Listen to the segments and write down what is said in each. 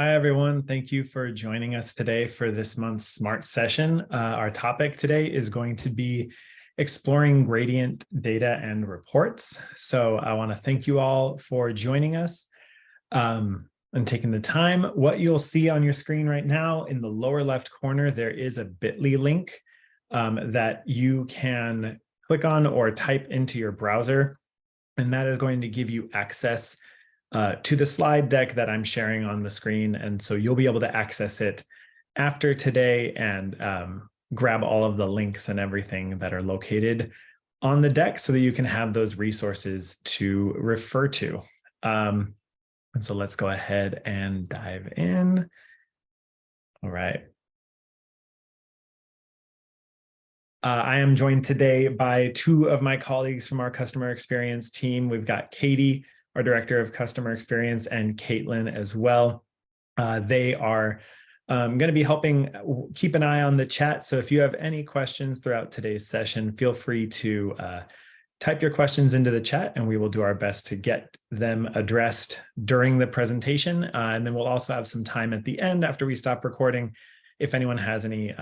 Hi, everyone. Thank you for joining us today for this month's SMART session. Our topic today is going to be exploring gradient data and reports. So I want to thank you all for joining us and taking the time. What you'll see on your screen right now in the lower left corner, there is a bit.ly link that you can click on or type into your browser, and that is going to give you access to the slide deck that I'm sharing on the screen. And so you'll be able to access it after today and grab all of the links and everything that are located on the deck so that you can have those resources to refer to. And so let's go ahead and dive in. All right. I am joined today by two of my colleagues from our customer experience team. We've got Katie, our Director of Customer Experience, and Caitlin as well. They are going to be helping keep an eye on the chat. So if you have any questions throughout today's session, feel free to type your questions into the chat and we will do our best to get them addressed during the presentation. And then we'll also have some time at the end after we stop recording. If anyone has any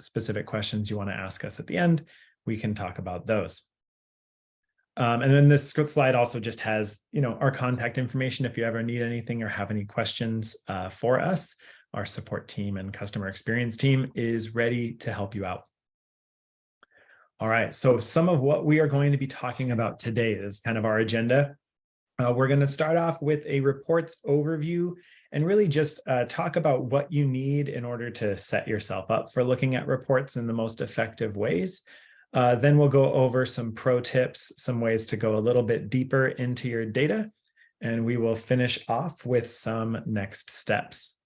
specific questions you want to ask us at the end, we can talk about those. And then this slide also just has, our contact information. If you ever need anything or have any questions for us, our support team and customer experience team is ready to help you out. All right, so some of what we are going to be talking about today is kind of our agenda. We're going to start off with a reports overview and really just talk about what you need in order to set yourself up for looking at reports in the most effective ways. Then we'll go over some pro tips, some ways to go a little bit deeper into your data, and we will finish off with some next steps.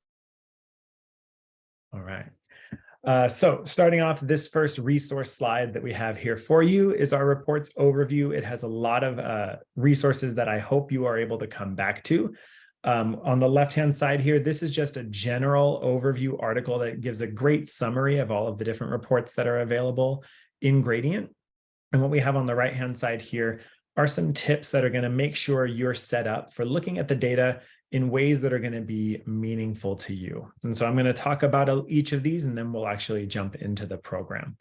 All right. So starting off, this first resource slide that we have here for you is our reports overview. It has a lot of resources that I hope you are able to come back to. On the left-hand side here, this is just a general overview article that gives a great summary of all of the different reports that are available in Gradient. And what we have on the right-hand side here are some tips that are going to make sure you're set up for looking at the data in ways that are going to be meaningful to you. And so I'm going to talk about each of these, and then we'll actually jump into the program.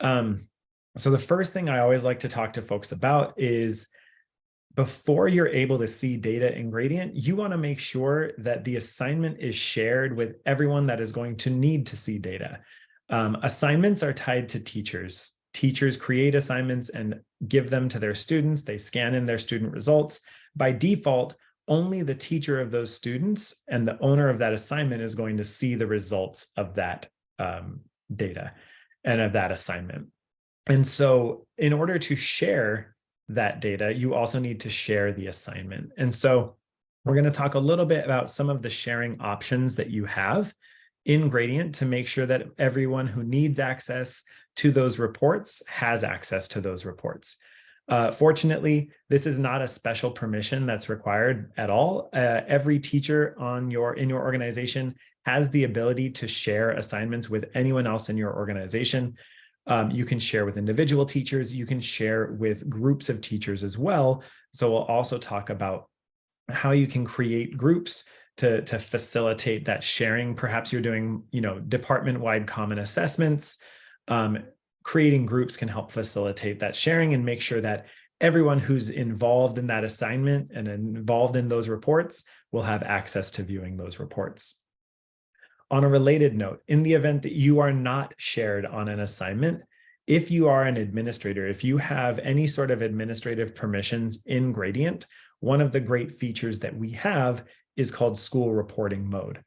So the first thing I always like to talk to folks about is before you're able to see data in Gradient, you want to make sure that the assignment is shared with everyone that is going to need to see data. Assignments are tied to teachers. Teachers create assignments and give them to their students. They scan in their student results. By default, only the teacher of those students and the owner of that assignment is going to see the results of that data and of that assignment. And so in order to share that data, you also need to share the assignment. And so we're going to talk a little bit about some of the sharing options that you have in Gradient to make sure that everyone who needs access to those reports has access to those reports. Fortunately, this is not a special permission that's required at all. Every teacher in your organization has the ability to share assignments with anyone else in your organization. You can share with individual teachers. You can share with groups of teachers as well. So we'll also talk about how you can create groups to facilitate that sharing. Perhaps you're doing, department-wide common assessments. Creating groups can help facilitate that sharing and make sure that everyone who's involved in that assignment and involved in those reports will have access to viewing those reports. On a related note, in the event that you are not shared on an assignment, if you are an administrator, if you have any sort of administrative permissions in Gradient, one of the great features that we have is called school reporting mode.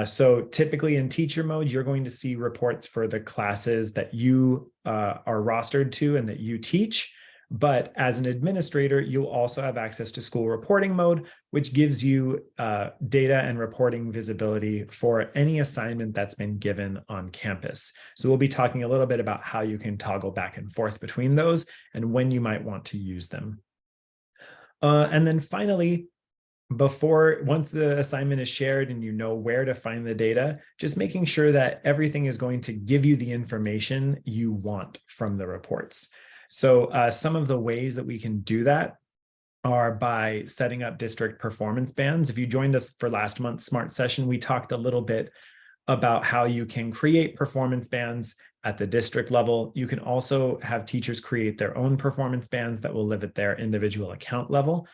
So typically in teacher mode, you're going to see reports for the classes that you are rostered to and that you teach. But as an administrator, you'll also have access to school reporting mode, which gives you data and reporting visibility for any assignment that's been given on campus. So we'll be talking a little bit about how you can toggle back and forth between those and when you might want to use them. And then finally, once the assignment is shared and you know where to find the data, just making sure that everything is going to give you the information you want from the reports. So some of the ways that we can do that are by setting up district performance bands. If you joined us for last month's Smart Session, we talked a little bit about how you can create performance bands at the district level. You can also have teachers create their own performance bands that will live at their individual account level.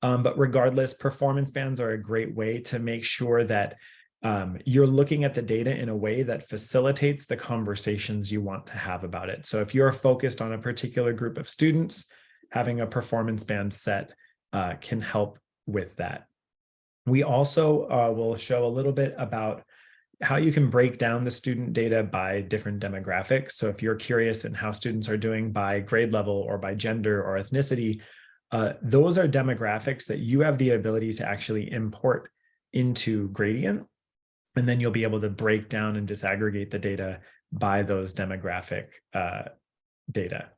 But regardless, performance bands are a great way to make sure that you're looking at the data in a way that facilitates the conversations you want to have about it. So if you're focused on a particular group of students, having a performance band set can help with that. We also will show a little bit about how you can break down the student data by different demographics. So if you're curious in how students are doing by grade level or by gender or ethnicity, those are demographics that you have the ability to actually import into Gradient. And then you'll be able to break down and disaggregate the data by those demographic data.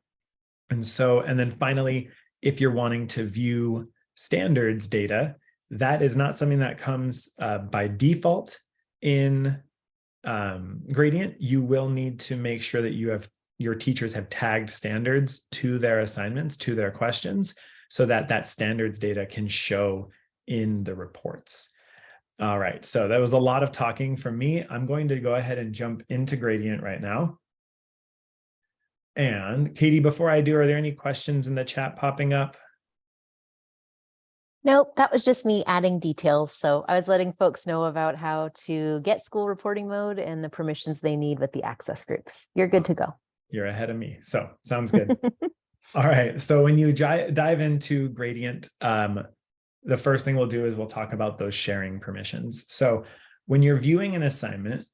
And then finally, if you're wanting to view standards data, that is not something that comes by default in Gradient. You will need to make sure that your teachers have tagged standards to their assignments, to their questions, so that that standards data can show in the reports. All right, so that was a lot of talking from me. I'm going to go ahead and jump into Gradient right now. And Katie, before I do, are there any questions in the chat popping up? Nope, that was just me adding details. So I was letting folks know about how to get school reporting mode and the permissions they need with the access groups. You're good to go. You're ahead of me. So sounds good. All right. So when you dive into Gradient, the first thing we'll do is we'll talk about those sharing permissions. So when you're viewing an assignment,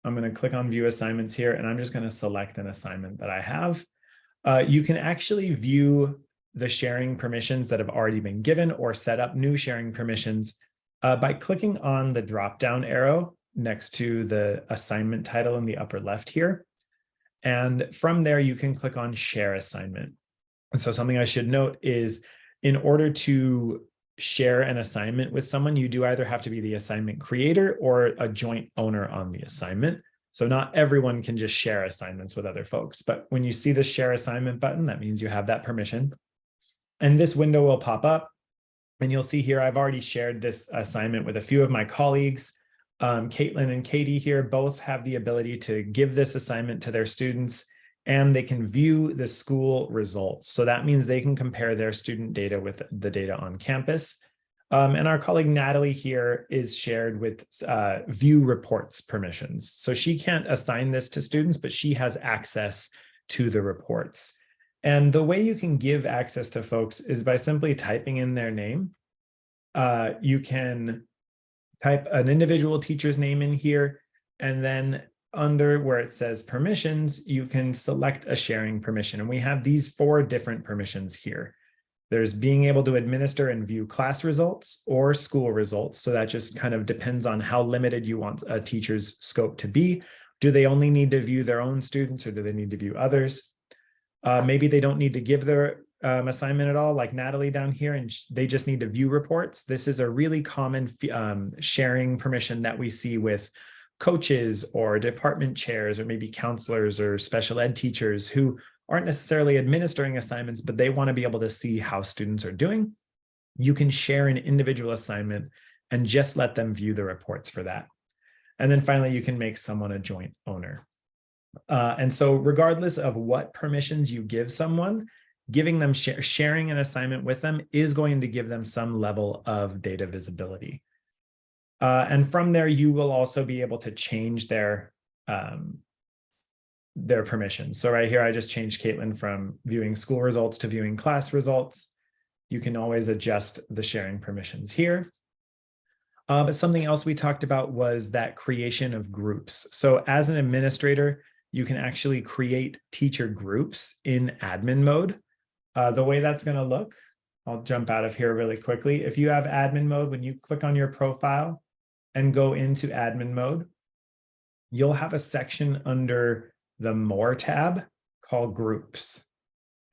I'm going to click on view assignments here, and I'm just going to select an assignment that I have. You can actually view the sharing permissions that have already been given or set up new sharing permissions by clicking on the drop-down arrow next to the assignment title in the upper left here. And from there, you can click on share assignment. And so something I should note is in order to share an assignment with someone, you do either have to be the assignment creator or a joint owner on the assignment. So not everyone can just share assignments with other folks. But when you see the share assignment button, that means you have that permission. And this window will pop up. And you'll see here, I've already shared this assignment with a few of my colleagues. Caitlin and Katie here both have the ability to give this assignment to their students, and they can view the school results. So that means they can compare their student data with the data on campus. And our colleague Natalie here is shared with view reports permissions. So she can't assign this to students, but she has access to the reports. And the way you can give access to folks is by simply typing in their name. You can type an individual teacher's name in here, and then under where it says permissions, you can select a sharing permission. And we have these 4 different permissions here. There's being able to administer and view class results or school results. So that just kind of depends on how limited you want a teacher's scope to be. Do they only need to view their own students, or do they need to view others? Maybe they don't need to give their assignment at all, like Natalie down here, and they just need to view reports. This is a really common sharing permission that we see with coaches or department chairs or maybe counselors or special ed teachers who aren't necessarily administering assignments, but they want to be able to see how students are doing. You can share an individual assignment and just let them view the reports for that. And then finally, you can make someone a joint owner. And so regardless of what permissions you give someone, giving them sharing an assignment with them is going to give them some level of data visibility. And from there, you will also be able to change their permissions. So right here, I just changed Caitlin from viewing school results to viewing class results. You can always adjust the sharing permissions here. But something else we talked about was that creation of groups. So as an administrator, you can actually create teacher groups in admin mode. The way that's going to look, I'll jump out of here really quickly. If you have admin mode, when you click on your profile and go into admin mode, you'll have a section under the More tab called Groups.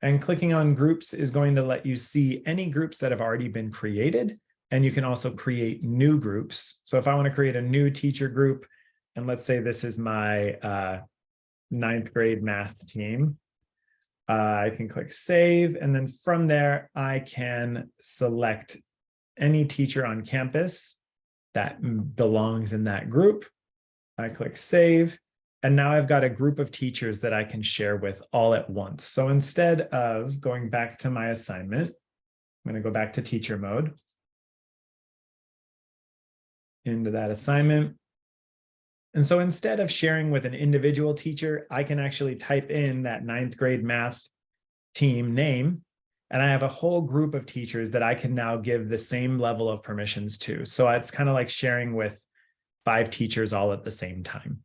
And clicking on Groups is going to let you see any groups that have already been created. And you can also create new groups. So if I want to create a new teacher group, and let's say this is my 9th grade math team, I can click save, and then from there, I can select any teacher on campus that belongs in that group. I click save, and now I've got a group of teachers that I can share with all at once. So instead of going back to my assignment, I'm going to go back to teacher mode, into that assignment. And so instead of sharing with an individual teacher, I can actually type in that 9th grade math team name, and I have a whole group of teachers that I can now give the same level of permissions to. So it's kind of like sharing with 5 teachers all at the same time.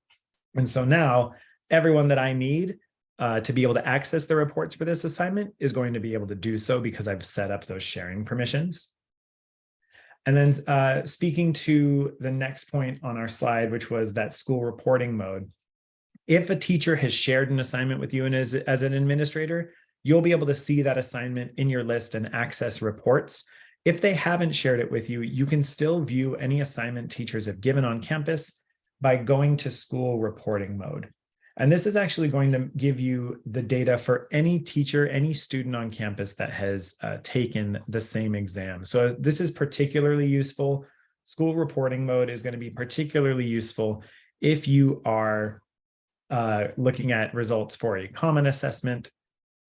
And so now everyone that I need to be able to access the reports for this assignment is going to be able to do so because I've set up those sharing permissions. And then speaking to the next point on our slide, which was that school reporting mode. If a teacher has shared an assignment with you and as an administrator, you'll be able to see that assignment in your list and access reports. If they haven't shared it with you, you can still view any assignment teachers have given on campus by going to school reporting mode. And this is actually going to give you the data for any teacher, any student on campus that has taken the same exam. So this is particularly useful. School reporting mode is going to be particularly useful if you are looking at results for a common assessment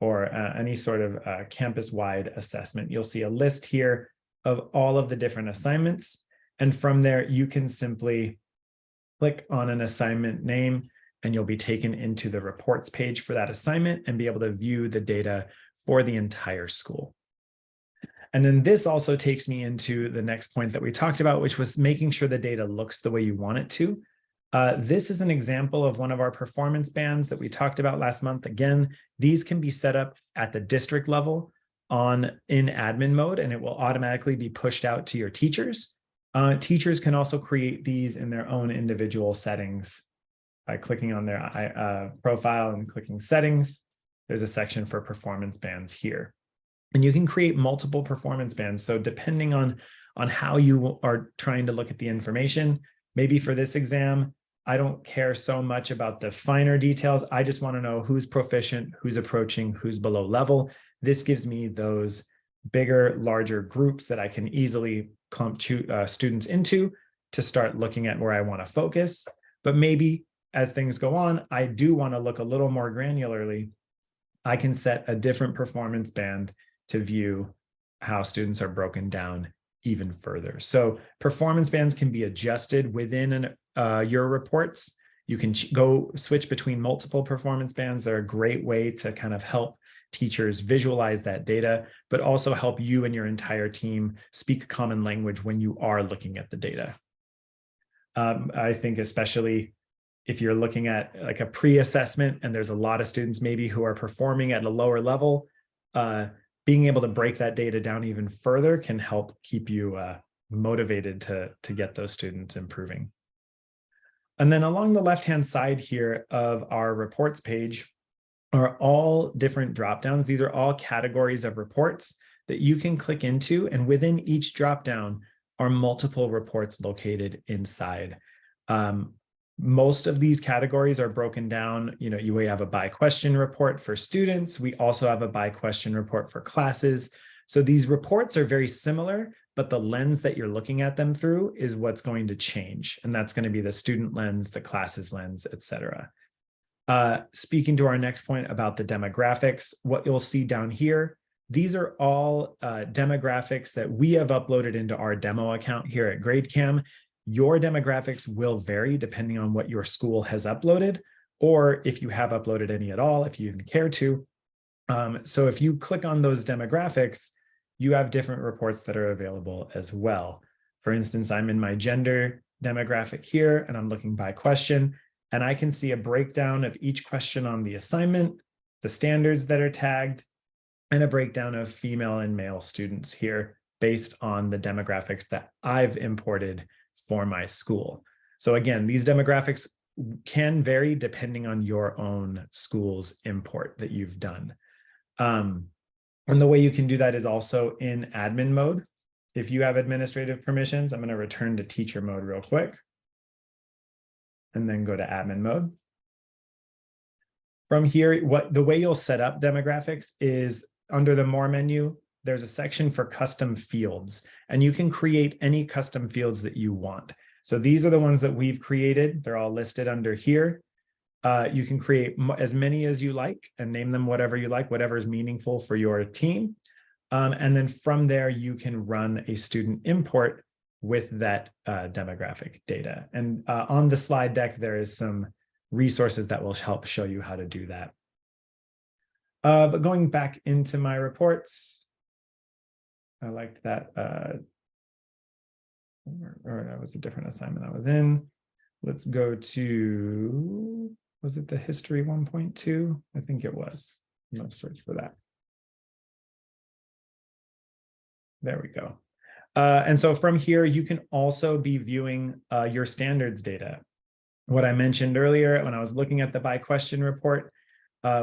or any sort of campus-wide assessment. You'll see a list here of all of the different assignments. And from there, you can simply click on an assignment name, and you'll be taken into the reports page for that assignment and be able to view the data for the entire school. And then this also takes me into the next point that we talked about, which was making sure the data looks the way you want it to. This is an example of one of our performance bands that we talked about last month. Again, these can be set up at the district level in admin mode, and it will automatically be pushed out to your teachers. Teachers can also create these in their own individual settings by clicking on their profile and clicking settings. There's a section for performance bands here. And you can create multiple performance bands. So depending on how you are trying to look at the information, maybe for this exam, I don't care so much about the finer details. I just want to know who's proficient, who's approaching, who's below level. This gives me those bigger, larger groups that I can easily clump students into to start looking at where I want to focus. But maybe as things go on, I do want to look a little more granularly. I can set a different performance band to view how students are broken down even further. So performance bands can be adjusted within your reports. You can go switch between multiple performance bands. They're a great way to kind of help teachers visualize that data, but also help you and your entire team speak common language when you are looking at the data. I think especially if you're looking at like a pre-assessment and there's a lot of students maybe who are performing at a lower level, being able to break that data down even further can help keep you motivated to get those students improving. And then along the left-hand side here of our reports page are all different dropdowns. These are all categories of reports that you can click into, and within each dropdown are multiple reports located inside. Most of these categories are broken down. We have a by question report for students. We also have a by question report for classes. So these reports are very similar, but the lens that you're looking at them through is what's going to change. And that's going to be the student lens, the classes lens, et cetera. Speaking to our next point about the demographics, what you'll see down here, these are all demographics that we have uploaded into our demo account here at GradeCam. Your demographics will vary depending on what your school has uploaded, or if you have uploaded any at all, if you even care to. So if you click on those demographics, you have different reports that are available as well. For instance, I'm in my gender demographic here, and I'm looking by question, and I can see a breakdown of each question on the assignment, the standards that are tagged, and a breakdown of female and male students here based on the demographics that I've imported for my school. So again, these demographics can vary depending on your own school's import that you've done. And the way you can do that is also in admin mode. If you have administrative permissions, I'm going to return to teacher mode real quick and then go to admin mode. From here, the way you'll set up demographics is under the More menu, there's a section for custom fields, and you can create any custom fields that you want. So these are the ones that we've created. They're all listed under here. You can create as many as you like and name them whatever you like, whatever is meaningful for your team. And then from there, you can run a student import with that demographic data. And on the slide deck, there is some resources that will help show you how to do that. But going back into my reports, I liked that, or that was a different assignment I was in. Let's go to, was it the history 1.2? I think it was. I'm going to search for that. There we go. And so from here, you can also be viewing your standards data. What I mentioned earlier, when I was looking at the by question report,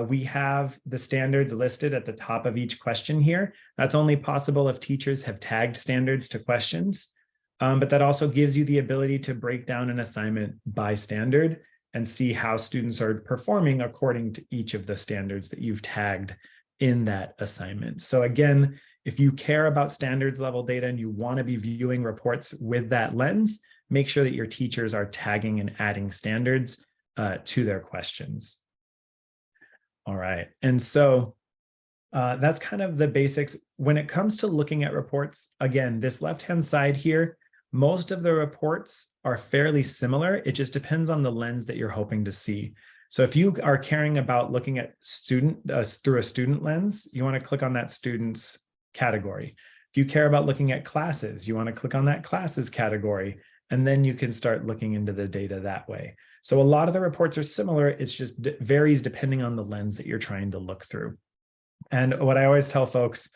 we have the standards listed at the top of each question here. That's only possible if teachers have tagged standards to questions, but that also gives you the ability to break down an assignment by standard and see how students are performing according to each of the standards that you've tagged in that assignment. So again, if you care about standards level data and you want to be viewing reports with that lens, make sure that your teachers are tagging and adding standards to their questions. All right, and so that's kind of the basics. When it comes to looking at reports, again, this left-hand side here, most of the reports are fairly similar. It just depends on the lens that you're hoping to see. So if you are caring about looking at through a student lens, you want to click on that student's category. If you care about looking at classes, you want to click on that classes category, and then you can start looking into the data that way. So a lot of the reports are similar. It's just varies depending on the lens that you're trying to look through. And what I always tell folks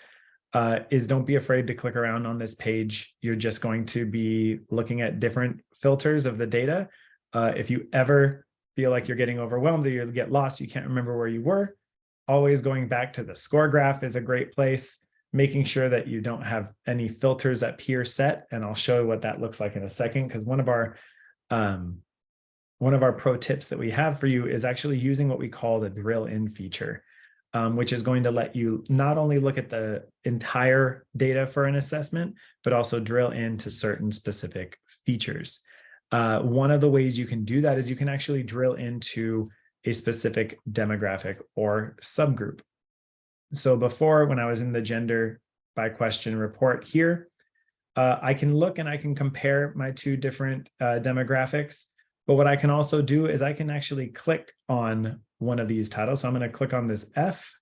is don't be afraid to click around on this page. You're just going to be looking at different filters of the data. If you ever feel like you're getting overwhelmed or you get lost, you can't remember where you were, always going back to the score graph is a great place, making sure that you don't have any filters at peer set. And I'll show you what that looks like in a second, because one of our pro tips that we have for you is actually using what we call the drill in feature, which is going to let you not only look at the entire data for an assessment, but also drill into certain specific features. One of the ways you can do that is you can actually drill into a specific demographic or subgroup. So before, when I was in the gender by question report here, I can look and I can compare my two different demographics. But what I can also do is I can actually click on one of these titles. So I'm going to click on this F,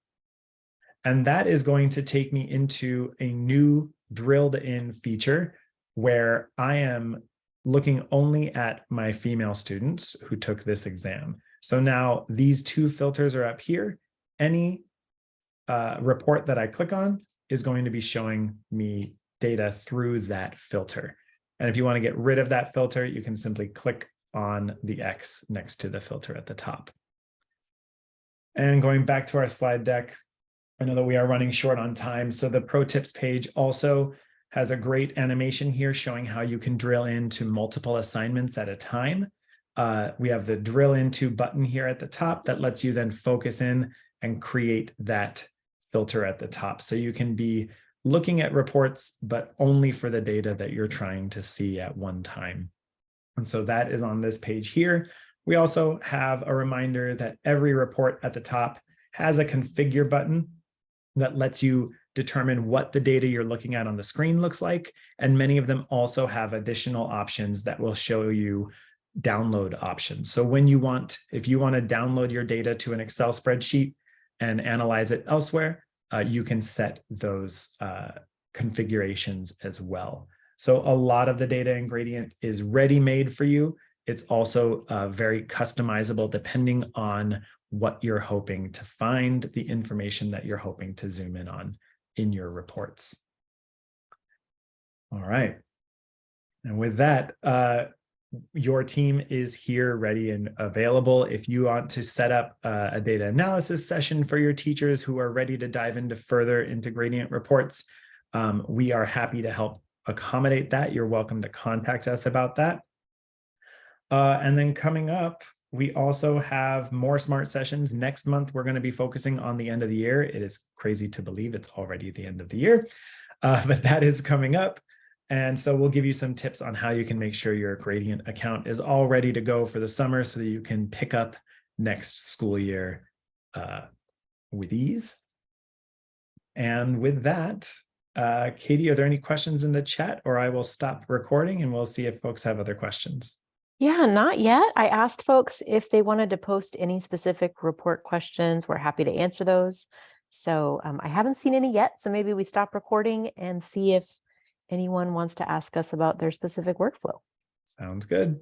and that is going to take me into a new drilled in feature where I am looking only at my female students who took this exam. So now these two filters are up here. Any report that I click on is going to be showing me data through that filter. And if you want to get rid of that filter, you can simply click on the X next to the filter at the top. And going back to our slide deck, I know that we are running short on time. So the pro tips page also has a great animation here showing how you can drill into multiple assignments at a time. We have the drill into button here at the top that lets you then focus in and create that filter at the top. So you can be looking at reports, but only for the data that you're trying to see at one time. And so that is on this page here. We also have a reminder that every report at the top has a configure button that lets you determine what the data you're looking at on the screen looks like. And many of them also have additional options that will show you download options. So when you want, if you want to download your data to an Excel spreadsheet and analyze it elsewhere, you can set those configurations as well. So a lot of the data in Gradient is ready-made for you. It's also very customizable depending on what you're hoping to find, the information that you're hoping to zoom in on in your reports. All right. And with that, your team is here ready and available. If you want to set up a data analysis session for your teachers who are ready to dive into further into Gradient reports, we are happy to help accommodate that. You're welcome to contact us about that. And then coming up, We also have more smart sessions. Next month, we're going to be focusing on the end of the year. It is crazy to believe it's already the end of the year, but that is coming up. And so we'll give you some tips on how you can make sure your Gradient account is all ready to go for the summer so that you can pick up next school year with ease. And with that, Katie, are there any questions in the chat, or I will stop recording and we'll see if folks have other questions? Yeah, not yet. I asked folks if they wanted to post any specific report questions. We're happy to answer those. So I haven't seen any yet. So maybe we stop recording and see if anyone wants to ask us about their specific workflow. Sounds good.